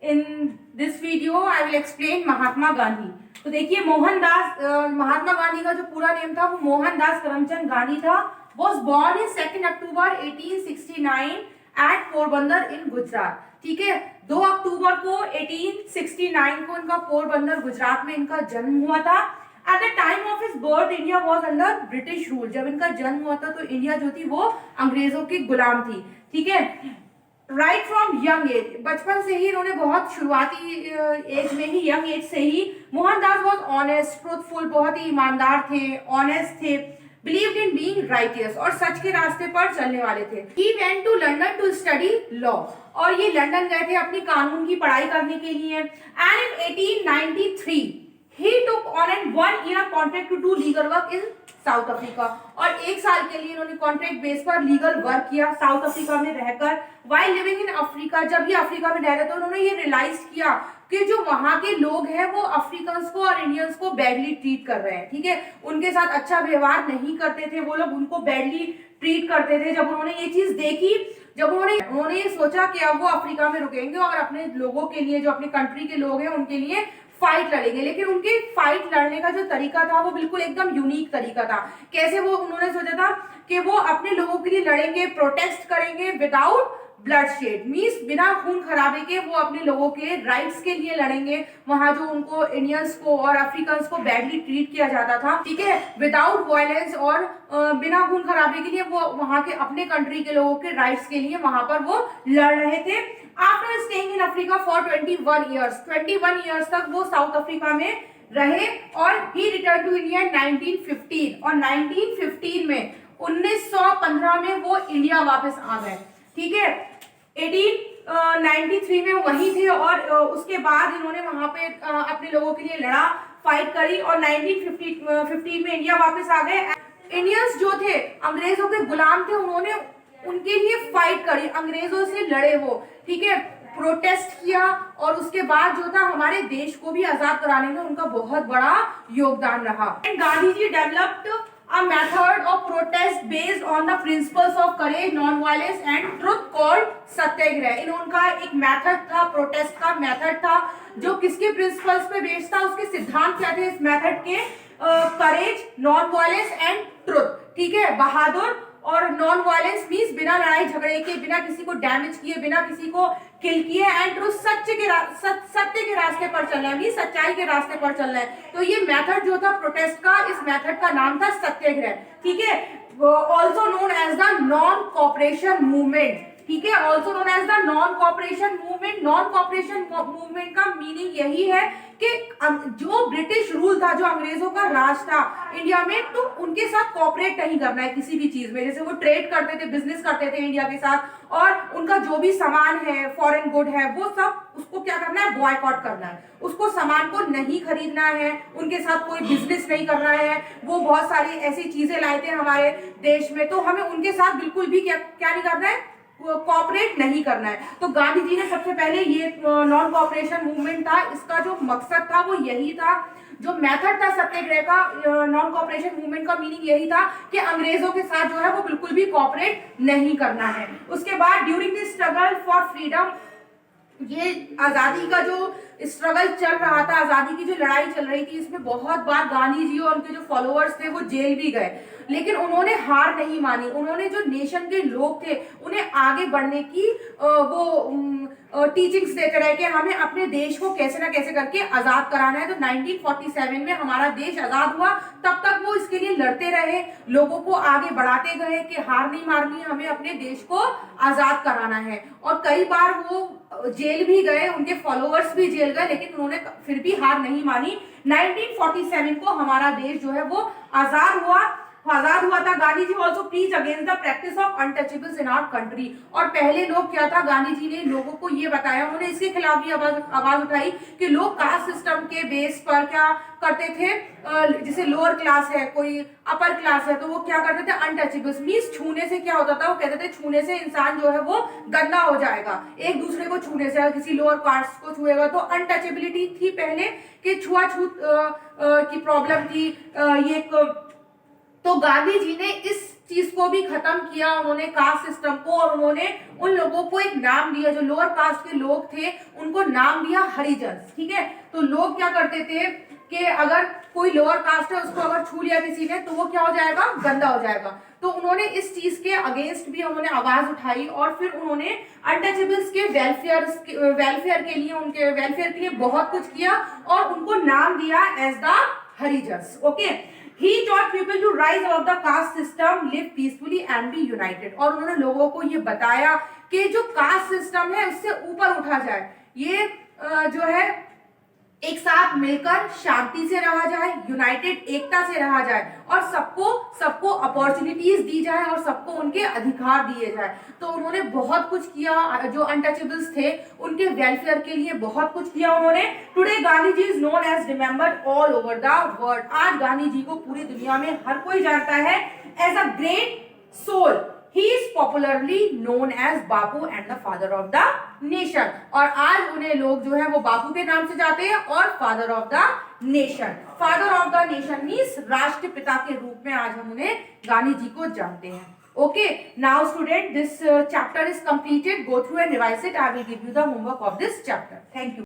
In this video I will explain Mahatma Gandhi. तो देखिए महात्मा गांधी का जो पूरा नेम था वो मोहनदास करमचंद गांधी था। Was born in 2 October 1869 at Porbandar इन गुजरात। ठीक है, 2 अक्टूबर को 1869 को इनका पोरबंदर गुजरात में इनका जन्म हुआ था। At the time of his birth, India was under British rule। जब इनका जन्म हुआ था तो इंडिया जो थी वो अंग्रेजों की गुलाम थी। ठीक है, राइट फ्रॉम यंग एज, बचपन से ही इन्होंने बहुत शुरुआती एज में ही, यंग एज से ही मोहनदास वॉज ऑनेस्ट, ट्रूथफुल, बहुत ही ईमानदार थे, ऑनेस्ट थे, बिलीव्ड इन बीइंग राइटियस, और सच के रास्ते पर चलने वाले थे। He went to London to study law, और ये लंदन गए थे अपनी कानून की पढ़ाई करने के लिए। And in 1893 he took on an 1-year contract to do legal work in south Africa, और 1 साल के लिए इन्होंने कॉन्ट्रैक्ट बेस पर लीगल वर्क किया साउथ अफ्रीका में रहकर। वाइल लिविंग इन अफ्रीका, जब ये अफ्रीका में रह रहे थे उन्होंने ये रियलाइज किया कि जो वहां के लोग हैं वो अफ्रीकन्स को और इंडियंस को बैडली ट्रीट कर रहे हैं। ठीक है, उनके साथ अच्छा व्यवहार नहीं करते थे, वो लोग उनको बैडली ट्रीट करते थे। जब उन्होंने ये चीज देखी, जब उन्होंने ये सोचा कि अब वो अफ्रीका में रुकेंगे और अपने लोगों के लिए, जो अपनी कंट्री के लोग हैं उनके लिए फाइट लड़ेंगे। लेकिन उनके फाइट लड़ने का जो तरीका था वो बिल्कुल एकदम यूनिक तरीका था। कैसे? वो उन्होंने सोचा था कि वो अपने लोगों के लिए लड़ेंगे, प्रोटेस्ट करेंगे विदाउट ब्लडशेड, मींस बिना खून खराबे के वो अपने लोगों के राइट्स के लिए लड़ेंगे। वहां जो उनको इंडियंस को और अफ्रीकन्स को बैडली ट्रीट किया जाता था, ठीक है, विदाउट वायलेंस और बिना खून खराबे के लिए वो वहां के अपने कंट्री के लोगों के राइट्स के लिए वहां पर वो लड़ रहे थे। After staying in Africa for 21 years तक वो साउथ अफ्रीका में रहे, और ही रिटर्न टू इंडिया 1915, और 1915 में 1915 में वो इंडिया वापस आ गए। ठीक है, 1893 में वही थे, और उसके बाद इन्होंने वहां पे अपने लोगों के लिए लड़ा, फाइट करी, और 1915 में इंडिया वापस आ गए। इंडियंस जो थे अंग्रेजों के गुलाम थे, उन्होंने उनके लिए फाइट करी, अंग्रेजों से लड़े वो। ठीक है, प्रोटेस्ट किया, और उसके बाद जो था हमारे देश को भी आजाद कराने में उनका बहुत बड़ा योगदान रहा। Gandhi ji developed a method of protest based on the principles of courage, non-violence and truth called सत्याग्रह। इनका एक मेथड था, प्रोटेस्ट का मेथड था, जो किसके प्रिंसिपल्स पे बेस्ड था, उसके सिद्धांत क्या थे इस मेथड के? करेज, नॉन वायलेंस एंड ट्रुथ। ठीक है, बहादुर और नॉन वायलेंस मींस बिना लड़ाई झगड़े के, बिना किसी को डैमेज किए, बिना किसी को किल किए, एंड ट्रुथ सत्य के रास्ते पर चलना है, सच्चाई के रास्ते पर चलना है। तो ये मेथड जो था प्रोटेस्ट का, इस मेथड का नाम था सत्याग्रह। ठीक है, also known as the non cooperation movement. ठीक है, also known as the non cooperation movement. Non cooperation movement का मीनिंग यही है कि जो ब्रिटिश रूल था, जो अंग्रेजों का राज था इंडिया में, तो उनके साथ कॉपरेट नहीं करना है किसी भी चीज में। जैसे वो ट्रेड करते थे, बिजनेस करते थे इंडिया के साथ, और उनका जो भी सामान है, फॉरेन गुड है, वो सब उसको क्या करना है? बॉयकॉट करना है, उसको सामान को नहीं खरीदना है, उनके साथ कोई बिजनेस नहीं करना है। वो बहुत सारी ऐसी चीजें लाए थे हमारे देश में, तो हमें उनके साथ बिल्कुल भी क्या नहीं करना है? कॉपरेट नहीं करना है। तो गांधी जी ने सबसे पहले ये नॉन कॉपरेशन मूवमेंट था, इसका जो मकसद था वो यही था, जो मेथड था सत्याग्रह का, नॉन कॉपरेशन मूवमेंट का मीनिंग यही था कि अंग्रेजों के साथ जो है वो बिल्कुल भी कॉपरेट नहीं करना है। उसके बाद during the struggle for freedom, ये आजादी का जो स्ट्रगल चल रहा था, आजादी की जो लड़ाई चल रही थी, इसमें बहुत बार गांधी जी और उनके जो फॉलोअर्स थे वो जेल भी गए, लेकिन उन्होंने हार नहीं मानी। उन्होंने जो नेशन के लोग थे उन्हें आगे बढ़ने की वो टीचिंग्स देते रहे कि हमें अपने देश को कैसे ना कैसे करके आजाद कराना है। तो 1947 में हमारा देश आजाद हुआ, तब तक वो इसके लिए लड़ते रहे, लोगों को आगे बढ़ाते गए कि हार नहीं मारनी, हमें अपने देश को आजाद कराना है। और कई बार वो जेल भी गए, उनके फॉलोअर्स भी जेल गए, लेकिन उन्होंने फिर भी हार नहीं मानी। 1947 को हमारा देश जो है वो आजाद हुआ था। Gandhi ji also preach against the practice of untouchables in our country. और पहले लोग क्या था, गांधी जी ने लोगों को ये बताया, उन्होंने इसके खिलाफ भी आवाज उठाई कि लोग कास्ट सिस्टम के बेस पर क्या करते थे, जैसे लोअर क्लास है, कोई अपर क्लास है, तो वो क्या करते थे? अनटचेबल्स मींस छूने से क्या होता था, वो कहते थे छूने से इंसान जो है वो गंदा हो जाएगा, एक दूसरे को छूने से। किसी लोअर कास्ट को छुएगा तो अनटचेबिलिटी थी पहले, कि छुआछूत की प्रॉब्लम थी। ये एक तो गांधी जी ने इस चीज को भी खत्म किया, उन्होंने कास्ट सिस्टम को, और उन्होंने उन लोगों को एक नाम दिया, जो लोअर कास्ट के लोग थे उनको नाम दिया हरिजन। ठीक है, तो लोग क्या करते थे कि अगर कोई लोअर कास्ट है उसको अगर छू लिया किसी ने तो वो क्या हो जाएगा, गंदा हो जाएगा। तो उन्होंने इस चीज के अगेंस्ट भी उन्होंने आवाज उठाई, और फिर उन्होंने अनटचेबल्स के वेलफेयर के लिए, उनके वेलफेयर के लिए बहुत कुछ किया और उनको नाम दिया as the Harijans. Okay, He taught people to rise above the caste system, live peacefully and be united। और उन्होंने लोगों को ये बताया कि जो कास्ट सिस्टम है उससे ऊपर उठा जाए, ये जो है एक साथ मिलकर शांति से रहा जाए, यूनाइटेड एकता से रहा जाए, और सबको अपॉर्चुनिटीज दी जाए और सबको उनके अधिकार दिए जाए। तो उन्होंने बहुत कुछ किया, जो अनटचेबल्स थे उनके वेलफेयर के लिए बहुत कुछ किया उन्होंने। Today Gandhi ji is known as remembered all over the world. आज गांधी जी को पूरी दुनिया में हर कोई जानता है as a great soul. He is popularly known as Bapu and the father of the nation। और आज उन्हें लोग जो है वो बापू के नाम से जाते हैं और father of the nation. Father of the nation means राष्ट्रपिता के रूप में आज हम उन्हें गांधी जी को जानते हैं। Okay, now student, this chapter is completed. Go through and revise it. I will give you the homework of this chapter. Thank you.